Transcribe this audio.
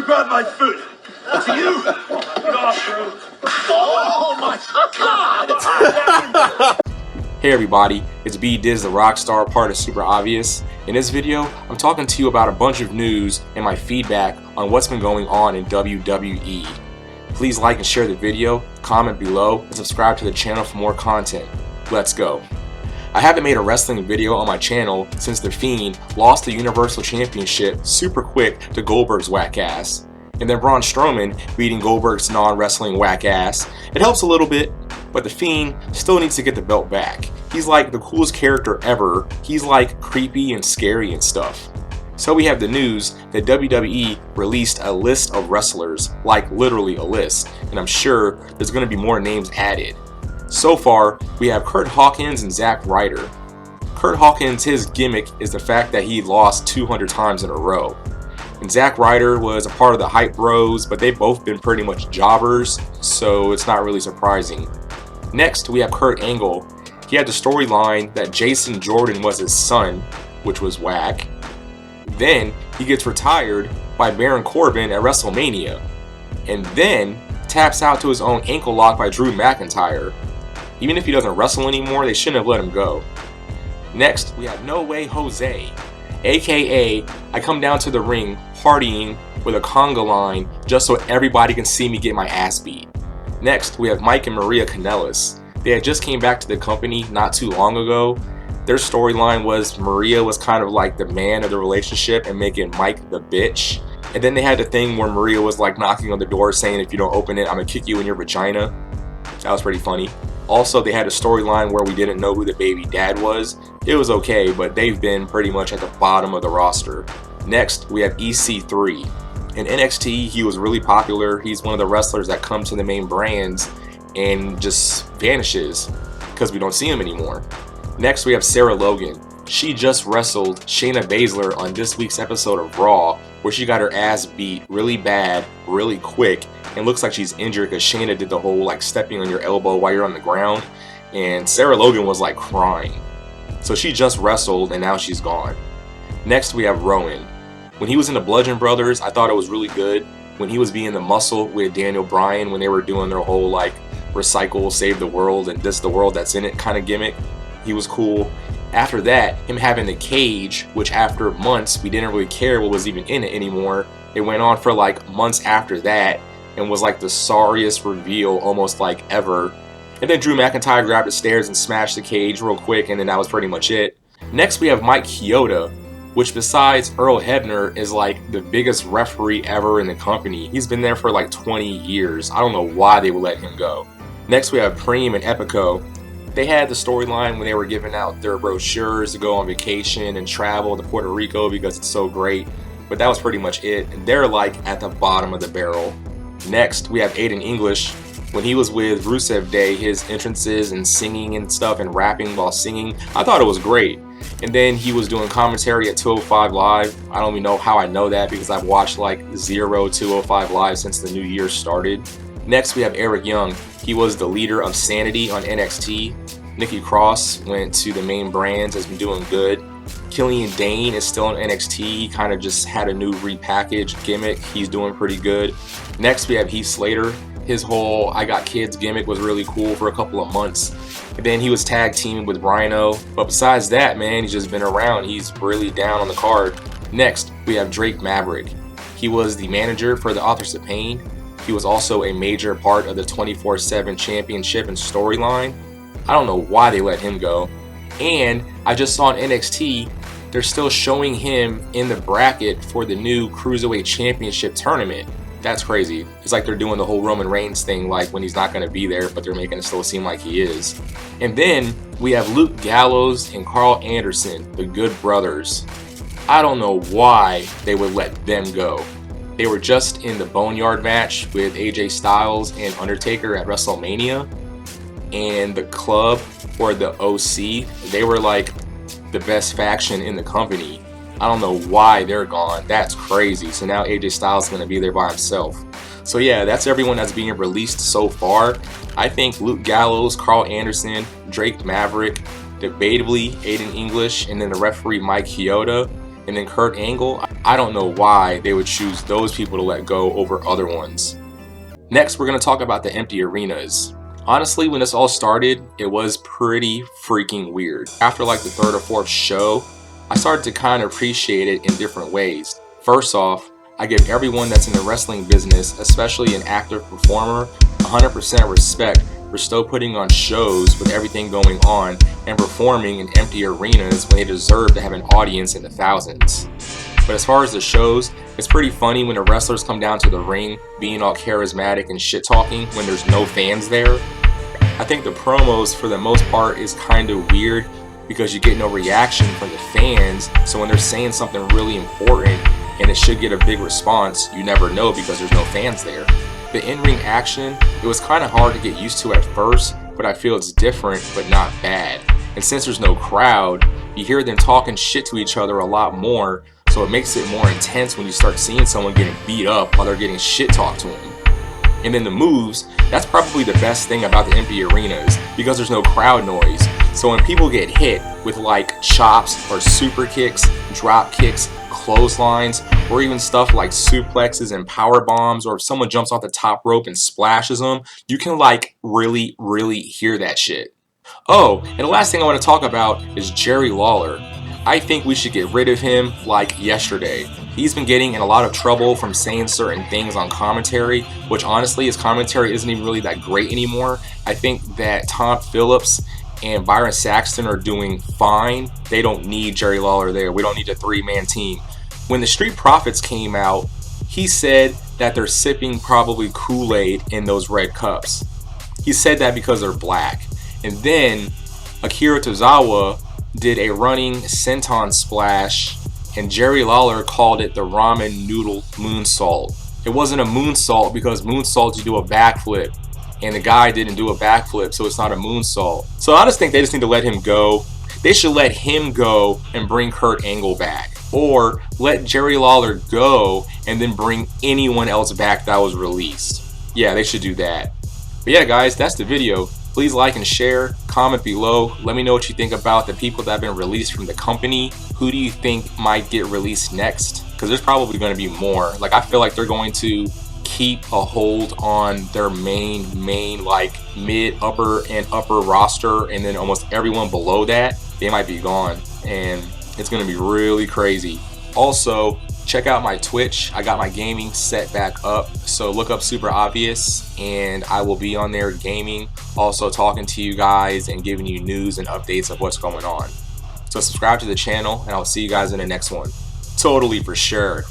grab my food. But to you, not true. Oh my God! Hey everybody, it's B-Diz the Rockstar, part of SuperObvious. In this video, I'm talking to you about a bunch of news and my feedback on what's been going on in WWE. Please like and share the video, comment below, and subscribe to the channel for more content. Let's go. I haven't made a wrestling video on my channel since The Fiend lost the Universal Championship super quick to Goldberg's whack ass. And then Braun Strowman beating Goldberg's non-wrestling whack ass. It helps a little bit, but The Fiend still needs to get the belt back. He's like the coolest character ever. He's like creepy and scary and stuff. So we have the news that WWE released a list of wrestlers, like literally a list, and I'm sure there's going to be more names added. So far, we have Kurt Hawkins and Zack Ryder. Kurt Hawkins, his gimmick is the fact that he lost 200 times in a row. And Zack Ryder was a part of the Hype Bros, but they've both been pretty much jobbers, so it's not really surprising. Next, we have Kurt Angle. He had the storyline that Jason Jordan was his son, which was whack. Then, he gets retired by Baron Corbin at WrestleMania. And then, taps out to his own ankle lock by Drew McIntyre. Even if he doesn't wrestle anymore, they shouldn't have let him go. Next, we have No Way Jose, aka I come down to the ring partying with a conga line just so everybody can see me get my ass beat. Next, we have Mike and Maria Kanellis. They had just came back to the company not too long ago. Their storyline was Maria was kind of like the man of the relationship and making Mike the bitch. And then they had the thing where Maria was like knocking on the door saying, if you don't open it, I'm gonna kick you in your vagina. That was pretty funny. Also, they had a storyline where we didn't know who the baby dad was. It was okay, but they've been pretty much at the bottom of the roster. Next, we have EC3. In NXT, he was really popular. He's one of the wrestlers that come to the main brands and just vanishes because we don't see him anymore. Next, we have Sarah Logan. She just wrestled Shayna Baszler on this week's episode of Raw, where she got her ass beat really bad, really quick, and looks like she's injured because Shayna did the whole like stepping on your elbow while you're on the ground, and Sarah Logan was like crying. So she just wrestled and now she's gone. Next, we have Rowan. When he was in the Bludgeon Brothers, I thought it was really good. When he was being the Muscle with Daniel Bryan, when they were doing their whole like recycle, save the world, and this the world that's in it kind of gimmick, he was cool. After that, him having the cage, which after months we didn't really care what was even in it anymore. It went on for like months after that and was like the sorriest reveal almost like ever. And then Drew McIntyre grabbed the stairs and smashed the cage real quick, and then that was pretty much it. Next, we have Mike Keota, which besides Earl Hebner is like the biggest referee ever in the company. He's been there for like 20 years. I don't know why they would let him go. Next, we have Preem and Epico. They had the storyline when they were giving out their brochures to go on vacation and travel to Puerto Rico because it's so great. But that was pretty much it. And they're like at the bottom of the barrel. Next, we have Aiden English. When he was with Rusev Day, his entrances and singing and stuff and rapping while singing, I thought it was great. And then he was doing commentary at 205 Live. I don't even know how I know that because I've watched like 205 Live since the new year started. Next, we have Eric Young. He was the leader of Sanity on NXT. Nikki Cross went to the main brands, has been doing good. Killian Dane is still in NXT. He kind of just had a new repackaged gimmick. He's doing pretty good. Next, we have Heath Slater. His whole I Got Kids gimmick was really cool for a couple of months. And then he was tag teaming with Rhino. But besides that, man, he's just been around. He's really down on the card. Next, we have Drake Maverick. He was the manager for the Authors of Pain. He was also a major part of the 24/7 championship and storyline. I don't know why they let him go. And I just saw on NXT, they're still showing him in the bracket for the new Cruiserweight Championship tournament. That's crazy. It's like they're doing the whole Roman Reigns thing, like when he's not going to be there, but they're making it still seem like he is. And then we have Luke Gallows and Karl Anderson, the Good Brothers. I don't know why they would let them go. They were just in the Boneyard match with AJ Styles and Undertaker at WrestleMania. And the club, or the OC, they were like the best faction in the company. I don't know why they're gone. That's crazy. So now AJ Styles is going to be there by himself. So yeah, that's everyone that's being released so far. I think Luke Gallows, Karl Anderson, Drake Maverick, debatably Aiden English, and then the referee Mike Keota. And then Kurt Angle, I don't know why they would choose those people to let go over other ones. Next, we're going to talk about the empty arenas. Honestly, when this all started, it was pretty freaking weird. After like the third or fourth show, I started to kind of appreciate it in different ways. First off, I give everyone that's in the wrestling business, especially an active performer, 100% respect for still putting on shows with everything going on and performing in empty arenas when they deserve to have an audience in the thousands. But as far as the shows, it's pretty funny when the wrestlers come down to the ring being all charismatic and shit talking when there's no fans there. I think the promos for the most part is kind of weird because you get no reaction from the fans, so when they're saying something really important and it should get a big response, you never know because there's no fans there. The in-ring action, it was kind of hard to get used to at first, but I feel it's different but not bad. And since there's no crowd, you hear them talking shit to each other a lot more, so it makes it more intense when you start seeing someone getting beat up while they're getting shit talked to them. And then the moves, that's probably the best thing about the empty arenas because there's no crowd noise. So when people get hit with like chops or super kicks, drop kicks, clotheslines, or even stuff like suplexes and power bombs, or if someone jumps off the top rope and splashes them, you can like really hear that shit. Oh, and the last thing I want to talk about is Jerry Lawler. I think we should get rid of him like yesterday. He's been getting in a lot of trouble from saying certain things on commentary, which honestly his commentary isn't even really that great anymore. I think that Tom Phillips and Byron Saxton are doing fine. They don't need Jerry Lawler there. We don't need a three-man team. When the Street Profits came out, he said that they're sipping probably Kool-Aid in those red cups. He said that because they're black. And then Akira Tozawa did a running senton splash, and Jerry Lawler called it the ramen noodle moonsault. It wasn't a moonsault because moonsault you do a backflip, and the guy didn't do a backflip, so it's not a moonsault. So I just think they just need to let him go. They should let him go and bring Kurt Angle back, or let Jerry Lawler go and then bring anyone else back that was released. Yeah, they should do that. But yeah, guys, that's the video. Please like and share, comment below, let me know what you think about the people that have been released from the company. Who do you think might get released next? Because there's probably going to be more. Like, I feel like they're going to keep a hold on their main like mid, upper roster, and then almost everyone below that, they might be gone, and it's going to be really crazy. Also, check out my Twitch. I got my gaming set back up, so look up SuperObvious, and I will be on there gaming, also talking to you guys and giving you news and updates of what's going on. So subscribe to the channel, and I'll see you guys in the next one. Totally for sure.